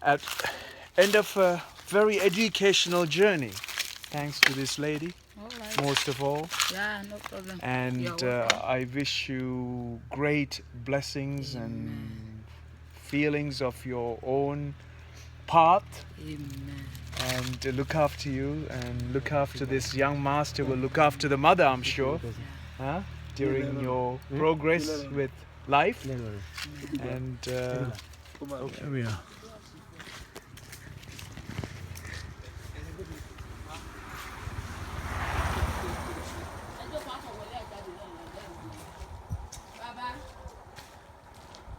at end of a very educational journey. Thanks to this lady, All right. most of all. Yeah, no problem. And You're welcome. I wish you great blessings and feelings of your own path. Amen. And look after you and look after this young master will look after the mother, I'm sure, huh? During your progress with life. And here we are.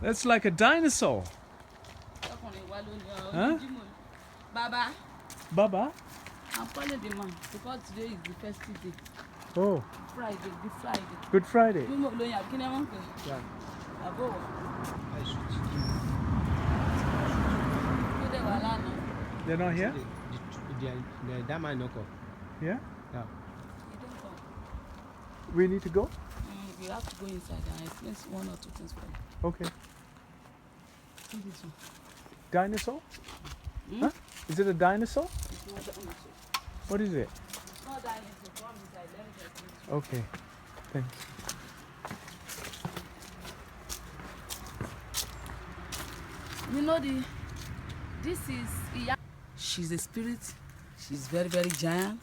That's like a dinosaur. Huh? Baba, Baba? I'm calling the man because today is the festive day. Oh, Friday, the Friday. Good Friday. You know, can I want to? Yeah. Abo. They're not here? That might not come. Yeah? Yeah. You don't come. We need to go? You have to go inside and explain one or two things for you. Okay. See this one. Dinosaur? Huh? Is it a dinosaur? It's not dinosaur. What is it? It's not dinosaur. Come inside. Let me explain to you. Okay. Thanks. You know this is Yama. She's a spirit. She's very, very giant.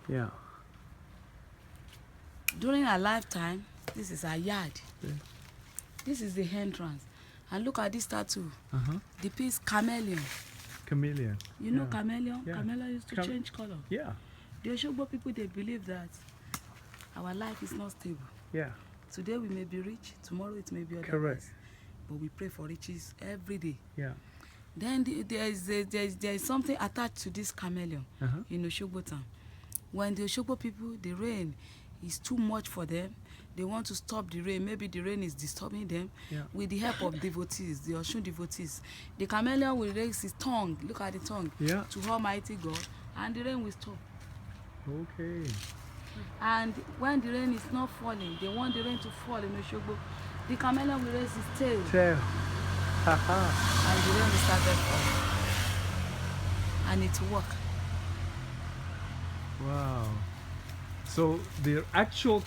Yeah. During her lifetime, this is her yard. Yeah. This is the entrance. And look at this tattoo. Uh-huh. The piece Chameleon. Chameleon. You know Chameleon? Yeah. Chameleon used to change color. Yeah. The Osogbo people, they believe that our life is not stable. Yeah. Today we may be rich, tomorrow it may be otherwise. Correct. But we pray for riches every day. Yeah. Then there is something attached to this chameleon in Osogbo town. When the Osogbo people, the rain is too much for them. They want to stop the rain. Maybe the rain is disturbing them. Yeah. With the help of devotees, the Ọṣun devotees, the chameleon will raise his tongue. Look at the tongue. Yeah. To Almighty God, and the rain will stop. Okay. And when the rain is not falling, they want the rain to fall in Osogbo. The chameleon will raise his tail. Tail. Haha. And the rain will start falling. And it will work. Wow. So the actual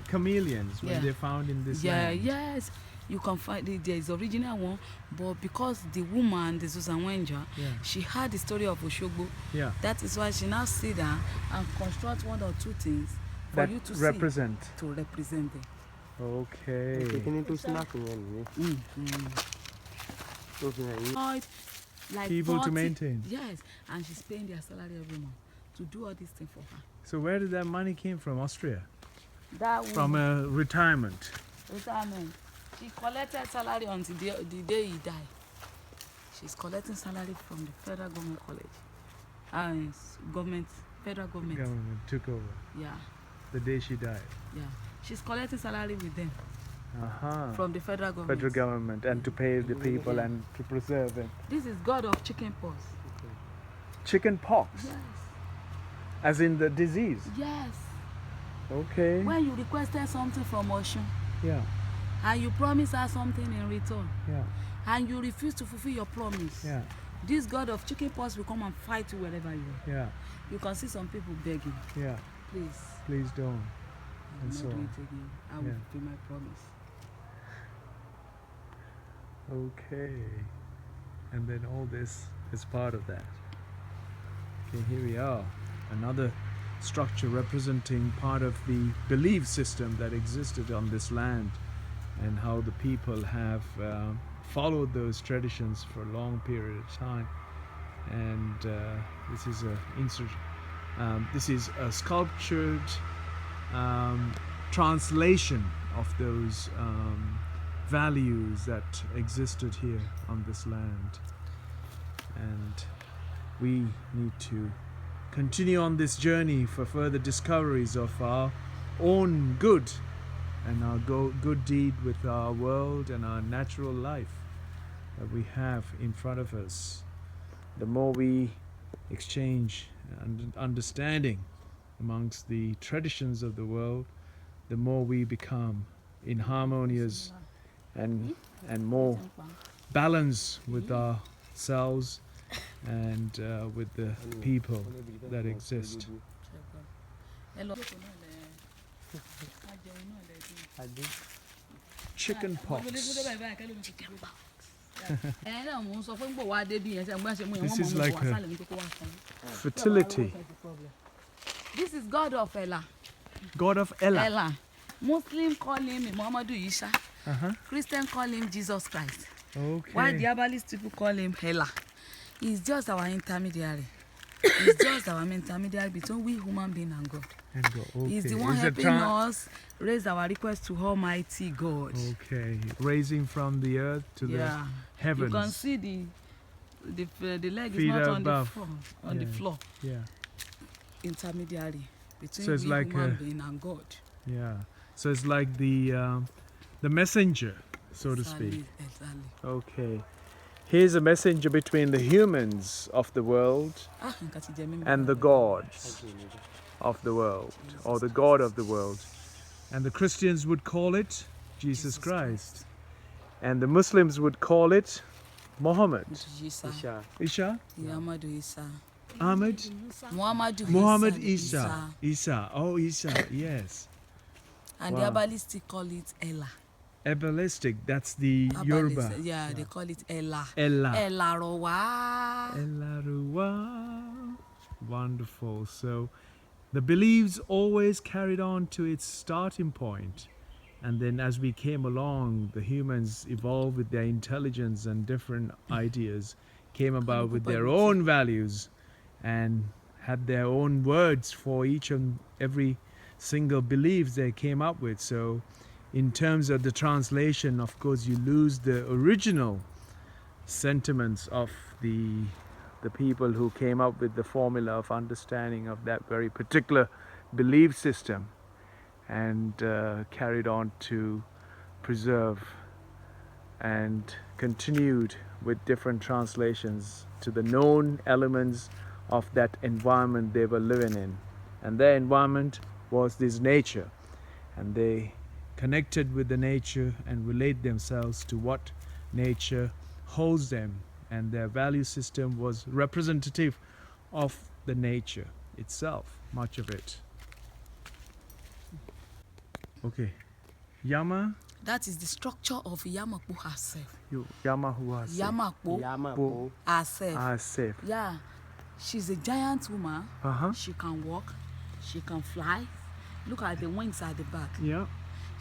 chameleons when they're found in this land. Yes. You can find there is original one, but because the woman, the Susanne Wenger, she heard the story of Osogbo. Yeah. That is why she now sit down and construct one or two things for That you to represent. see, to represent them. Okay. Like People 40, to maintain. Yes, and she's paying their salary every month to do all these things for her. So where did that money came from? Austria? That From a retirement. retirement. She collected salary until the day he died. She's collecting salary from the federal government college. And federal government. Government took over Yeah, the day she died. yeah. She's collecting salary with them From the federal government. federal government and to pay the people and to preserve it. This is God of chicken pox. Chicken pox, Yes, as in the disease. yes. Okay. When you requested something from Ọṣun Yeah. and you promise her something in return Yeah. and you refuse to fulfill your promise, Yeah. this God of chicken pox will come and fight you wherever you are. Yeah. You can see some people begging, Yeah. please. Please don't. I'm And not so doing it again. I will yeah. fulfill my promise. Okay. And then all this is part of that. Okay, here we are. Another structure representing part of the belief system that existed on this land and how the people have followed those traditions for a long period of time. And this is a sculptured translation of those values that existed here on this land. And we need to continue on this journey for further discoveries of our own good and our good deed with our world and our natural life that we have in front of us. The more we exchange understanding amongst the traditions of the world, the more we become in harmonious and more balance with our selves and with the people that exist. Chicken pox. This is like a fertility. This is God of Ella. God of Ella. Ella. Muslim call him Muhammadu Isa. Uh-huh. Christian call him Jesus Christ. Okay. Why the herbalist people call him Ella? He's just our intermediary. He's just our intermediary between we human being and God. And go. Okay. He's the one helping us raise our request to Almighty God. Okay, raising from the earth to the heavens. You can see the leg Feet is not above. on the floor. Yeah. Intermediary between So it's we like human being and God. Yeah. So it's like the messenger, so to speak. Exactly. Okay. He's a messenger between the humans of the world and the gods of the world, or the God of the world. And the Christians would call it Jesus Christ. And the Muslims would call it Muhammad. Isha? Muhammadu Isa. Ahmed? Muhammad Isa. Isa. Oh, Isa. Yes. And the herbalists call it Ella. Herbalistic, that's the Yoruba. Yeah, they call it Ella. Ella. Ella Rowa. Ella Rowa. Wonderful. So the beliefs always carried on to its starting point. And then as we came along, the humans evolved with their intelligence and different ideas, came about with their own values and had their own words for each and every single beliefs they came up with. So in terms of the translation, of course, you lose the original sentiments of the people who came up with the formula of understanding of that very particular belief system, and carried on to preserve and continued with different translations to the known elements of that environment they were living in. And their environment was this nature, and they connected with the nature and relate themselves to what nature holds them, and their value system was representative of the nature itself, much of it. Okay, Yama. That is the structure of Yama herself. Yama who has Yama herself. Yeah, she's a giant woman. She can walk, she can fly. Look at the wings at the back. Yeah.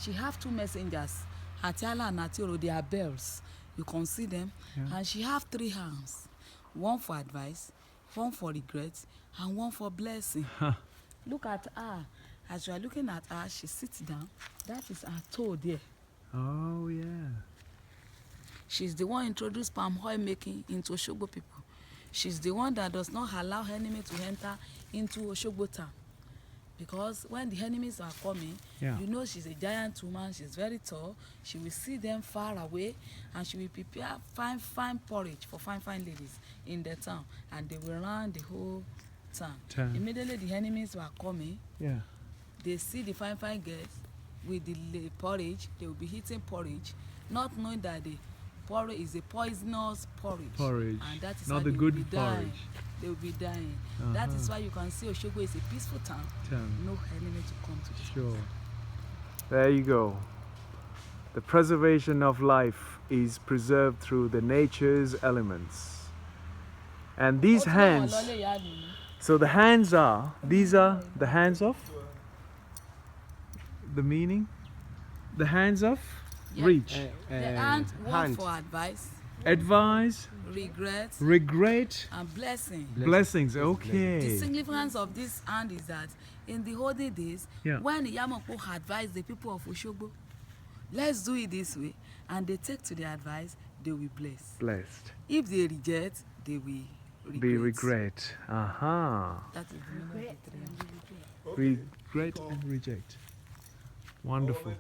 She have two messengers, Atiala and Atioro. They are bells. You can see them. Yeah. And she have 3 hands. One for advice, one for regret, and one for blessing. Look at her. As you are looking at her, she sits down. That is her toe there. Oh, yeah. She's the one introduced palm oil making into Osogbo people. She's the one that does not allow enemy to enter into Osogbo town. Because when the enemies are coming, you know she's a giant woman, she's very tall. She will see them far away, and she will prepare fine porridge for fine ladies in the town, and they will run the whole town. Immediately the enemies were coming. Yeah. They see the fine girls with the porridge. They will be eating porridge, not knowing that the porridge is a poisonous porridge. And that is not the good porridge. They will be dying. That is why you can see Osogbo is a peaceful town. No enemy to come to this place. There you go. The preservation of life is preserved through the nature's elements. And these hands, so the hands are, these are the hands of, the meaning, the hands of reach. The hand, one for advice, regret, and blessings. Okay. The significance of this hand is that in the olden days, when Yama advised the people of Osogbo, let's do it this way, and they take to their advice, they will be blessed. If they reject, they will regret. That is regret and reject. Wonderful.